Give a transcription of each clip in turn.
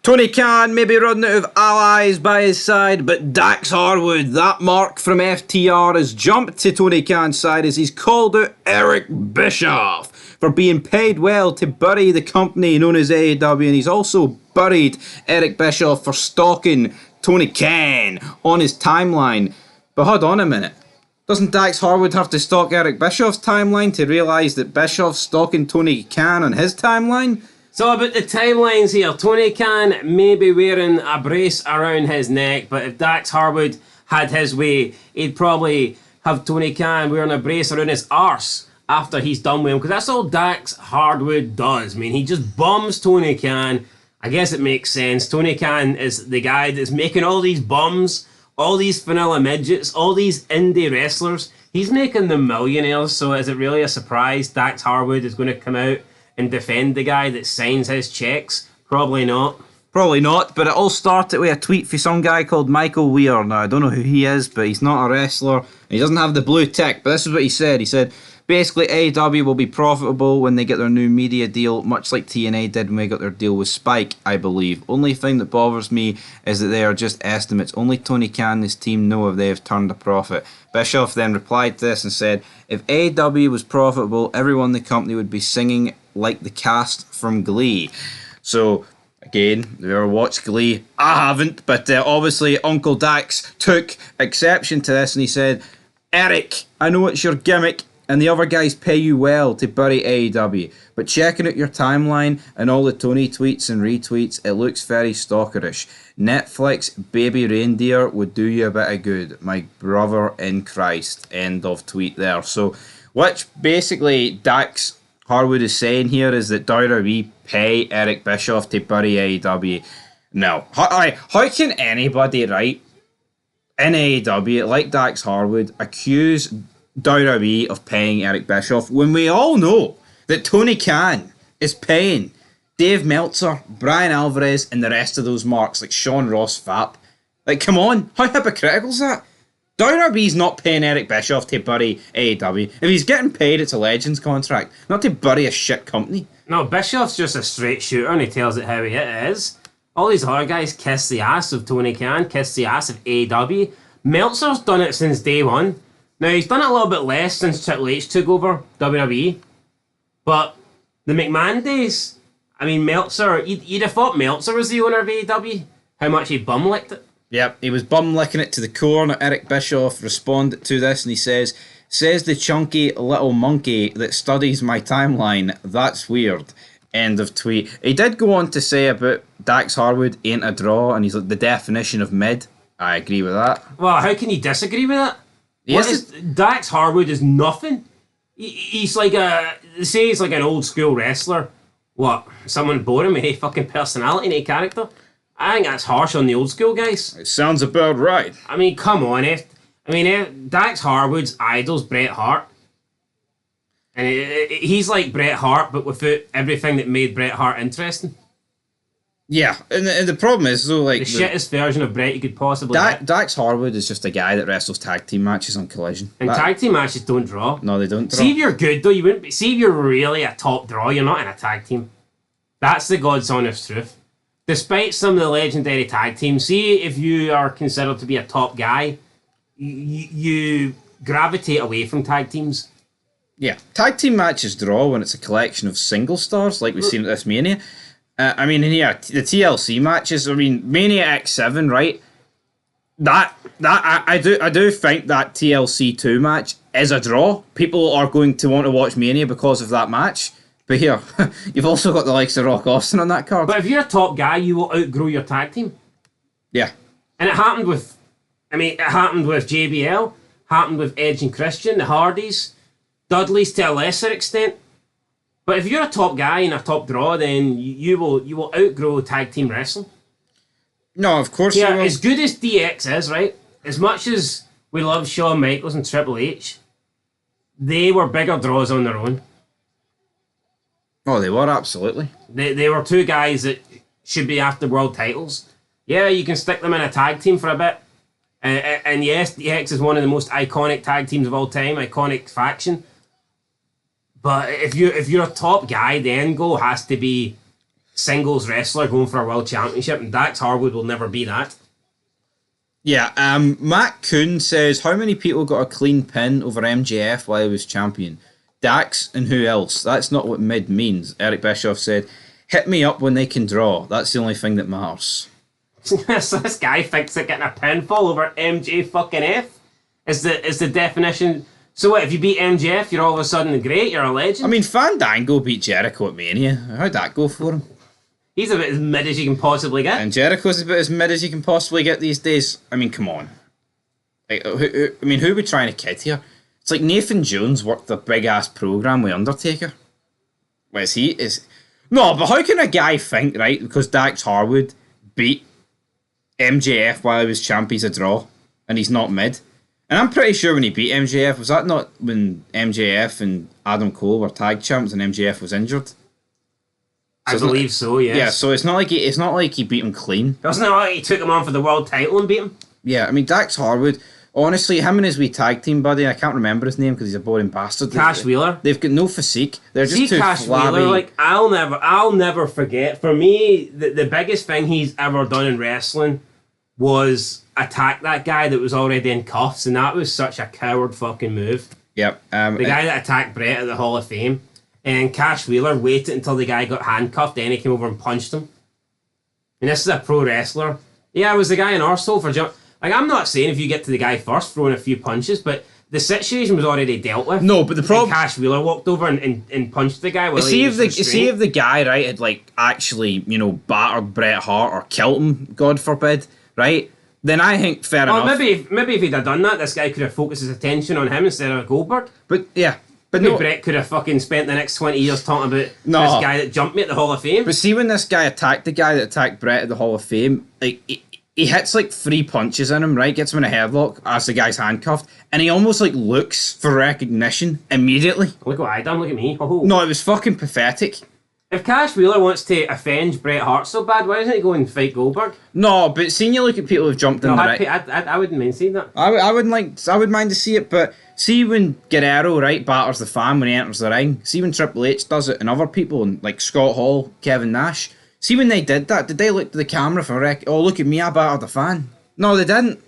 Tony Khan may be running out of allies by his side, but Dax Harwood, that mark from FTR, has jumped to Tony Khan's side as he's called out Eric Bischoff for being paid well to bury the company known as AEW, and he's also buried Eric Bischoff for stalking Tony Khan on his timeline. But hold on a minute. Doesn't Dax Harwood have to stalk Eric Bischoff's timeline to realise that Bischoff's stalking Tony Khan on his timeline? So about the timelines here, Tony Khan may be wearing a brace around his neck, but if Dax Harwood had his way, he'd probably have Tony Khan wearing a brace around his arse after he's done with him, because that's all Dax Harwood does. I mean, he just bums Tony Khan. I guess it makes sense. Tony Khan is the guy that's making all these bums, all these vanilla midgets, all these indie wrestlers. He's making them millionaires, so is it really a surprise Dax Harwood is going to come out and defend the guy that signs his checks? Probably not. Probably not, but it all started with a tweet from some guy called Michael Weir. Now, I don't know who he is, but he's not a wrestler. He doesn't have the blue tick, but this is what he said. He said, basically, AEW will be profitable when they get their new media deal, much like TNA did when they got their deal with Spike, I believe. Only thing that bothers me is that they are just estimates. Only Tony Khan and his team know if they have turned a profit. Bischoff then replied to this and said, if AEW was profitable, everyone in the company would be singing like the cast from Glee. So, again, have you ever watched Glee? I haven't, but obviously Uncle Dax took exception to this and he said, Eric, I know it's your gimmick and the other guys pay you well to bury AEW, but checking out your timeline and all the Tony tweets and retweets, it looks very stalkerish. Netflix Baby Reindeer would do you a bit of good, my brother in Christ. End of tweet there. So, which basically Dax Harwood is saying here is that WWE pay Eric Bischoff to bury AEW. Now, how can anybody, right, in AEW, like Dax Harwood, accuse WWE of paying Eric Bischoff when we all know that Tony Khan is paying Dave Meltzer, Brian Alvarez, and the rest of those marks like Sean Ross Sapp? Like, come on, how hypocritical is that? WWE's not paying Eric Bischoff to bury AEW. If he's getting paid, it's a Legends contract, not to bury a shit company. No, Bischoff's just a straight shooter and he tells it how it is. All these other guys kiss the ass of Tony Khan, kiss the ass of AEW. Meltzer's done it since day one. Now, he's done it a little bit less since Triple H took over WWE. But the McMahon days, I mean, Meltzer, you'd have thought Meltzer was the owner of AEW. How much he bum-licked it. Yep, he was bum-licking it to the core. Now, Eric Bischoff responded to this and he says the chunky little monkey that studies my timeline, that's weird. End of tweet. He did go on to say about Dax Harwood ain't a draw and he's like the definition of mid. I agree with that. Well, how can you disagree with that? Yes, Dax Harwood is nothing. He's like he's like an old school wrestler. What? Someone boring with a fucking personality and a character? I think that's harsh on the old school guys. It sounds about right. I mean, come on, Dax Harwood's idol's Bret Hart. And he's like Bret Hart, but without everything that made Bret Hart interesting. Yeah, and the problem is, though, like... The shittest version of Bret you could possibly get. Dax Harwood is just a guy that wrestles tag team matches on Collision. And tag team matches don't draw. No, they don't draw. See if you're good, though, you wouldn't be... See if you're really a top draw, you're not in a tag team. That's the God's honest truth. Despite some of the legendary tag teams, see if you are considered to be a top guy, you gravitate away from tag teams. Yeah, tag team matches draw when it's a collection of single stars, like we've seen at this Mania. The TLC matches, Mania X7, right? I do think that TLC 2 match is a draw. People are going to want to watch Mania because of that match. But here, you've also got the likes of Rock Austin on that card. But if you're a top guy, you will outgrow your tag team. Yeah. And it happened with JBL, happened with Edge and Christian, the Hardys, Dudley's to a lesser extent. But if you're a top guy and a top draw, then you will outgrow tag team wrestling. No, of course you will. As good as DX is, right? As much as we love Shawn Michaels and Triple H, they were bigger draws on their own. Oh, they were, absolutely. They were two guys that should be after world titles. Yeah, you can stick them in a tag team for a bit. And yes, DX is one of the most iconic tag teams of all time, iconic faction. But if you're a top guy, the end goal has to be singles wrestler going for a world championship, and Dax Harwood will never be that. Yeah, Matt Kuhn says, how many people got a clean pin over MJF while he was champion? Dax and who else? That's not what mid means. Eric Bischoff said, hit me up when they can draw. That's the only thing that matters. So this guy thinks that getting a pinfall over MJ fucking F is the definition. So what, if you beat MJF, you're all of a sudden great, you're a legend? I mean, Fandango beat Jericho at Mania. How'd that go for him? He's about as mid as you can possibly get. And Jericho's about as mid as you can possibly get these days. I mean, come on. Like, who are we trying to kid here? It's like Nathan Jones worked a big-ass program with Undertaker. What is he? No, but how can a guy think, right, because Dax Harwood beat MJF while he was champ, he's a draw, and he's not mid? And I'm pretty sure when he beat MJF, was that not when MJF and Adam Cole were tag champs and MJF was injured? I believe so, yes. Yeah, so it's not like he beat him clean. Wasn't it like he took him on for the world title and beat him? Yeah, I mean, Dax Harwood, honestly, him and his wee tag team buddy, I can't remember his name because he's a boring bastard. Cash Wheeler. They've got no physique. They're just too Cash flabby. Wheeler, like, I'll never forget. For me, the biggest thing he's ever done in wrestling was attack that guy that was already in cuffs, and that was such a coward fucking move. Yep. The guy that attacked Brett at the Hall of Fame. And Cash Wheeler waited until the guy got handcuffed, then he came over and punched him. And this is a pro wrestler. Yeah, it was the guy in Arsehole for jump. Like, I'm not saying if you get to the guy first, throwing a few punches, but the situation was already dealt with. No, but the problem... Cash Wheeler walked over and punched the guy while see he if the guy, right, had, like, actually, battered Bret Hart or killed him, God forbid, right, then I think fair enough. Maybe if he'd have done that, this guy could have focused his attention on him instead of Goldberg. But, yeah... But no, Brett could have fucking spent the next 20 years talking about this guy that jumped me at the Hall of Fame. But see, when this guy attacked the guy that attacked Brett at the Hall of Fame, like he hits like 3 punches in him, right? Gets him in a headlock as the guy's handcuffed, and he almost like looks for recognition immediately. Look what I done, look at me. Oh. No, it was fucking pathetic. If Cash Wheeler wants to avenge Bret Hart so bad, why doesn't he go and fight Goldberg? No, but seeing you look at people who've jumped in the ring. I wouldn't mind seeing that. I would mind to see it, but see when Guerrero, right, batters the fan when he enters the ring. See when Triple H does it and other people, and like Scott Hall, Kevin Nash. See when they did that, did they look to the camera for oh, look at me, I battered the fan? No, they didn't.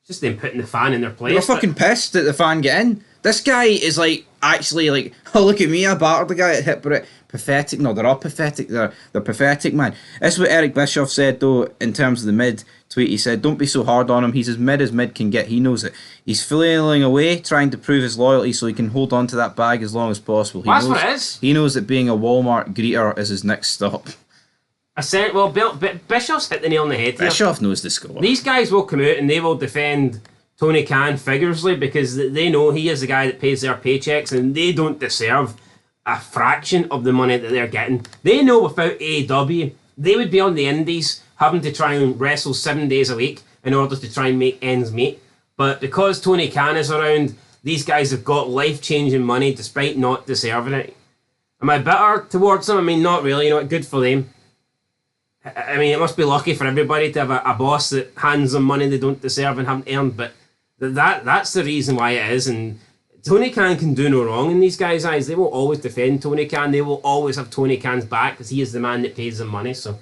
Just them putting the fan in their place. They were fucking pissed that the fan get in. This guy is like, actually like, oh, look at me, I battered the guy that hit Brett. Pathetic. No, they're all pathetic. They're pathetic, man. That's what Eric Bischoff said, though, in terms of the mid tweet. He said, don't be so hard on him. He's as mid can get. He knows it. He's flailing away, trying to prove his loyalty so he can hold on to that bag as long as possible. That's what it is. He knows that being a Walmart greeter is his next stop. Bischoff's hit the nail on the head here. Bischoff knows the score. These guys will come out and they will defend Tony Khan vigorously because they know he is the guy that pays their paychecks and they don't deserve a fraction of the money that they're getting. They know without AEW, they would be on the indies having to try and wrestle 7 days a week in order to try and make ends meet. But because Tony Khan is around, these guys have got life-changing money despite not deserving it. Am I bitter towards them? I mean, not really. You know what? Good for them. I mean, it must be lucky for everybody to have a boss that hands them money they don't deserve and haven't earned, but that's the reason why it is. And Tony Khan can do no wrong in these guys' eyes. They will always defend Tony Khan. They will always have Tony Khan's back because he is the man that pays them money. So,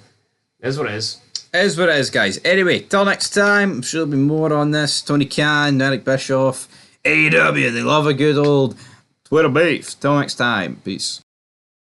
it is what it is. It is what it is, guys. Anyway, till next time, I'm sure there'll be more on this. Tony Khan, Eric Bischoff, AEW, they love a good old Twitter beef. Till next time, peace.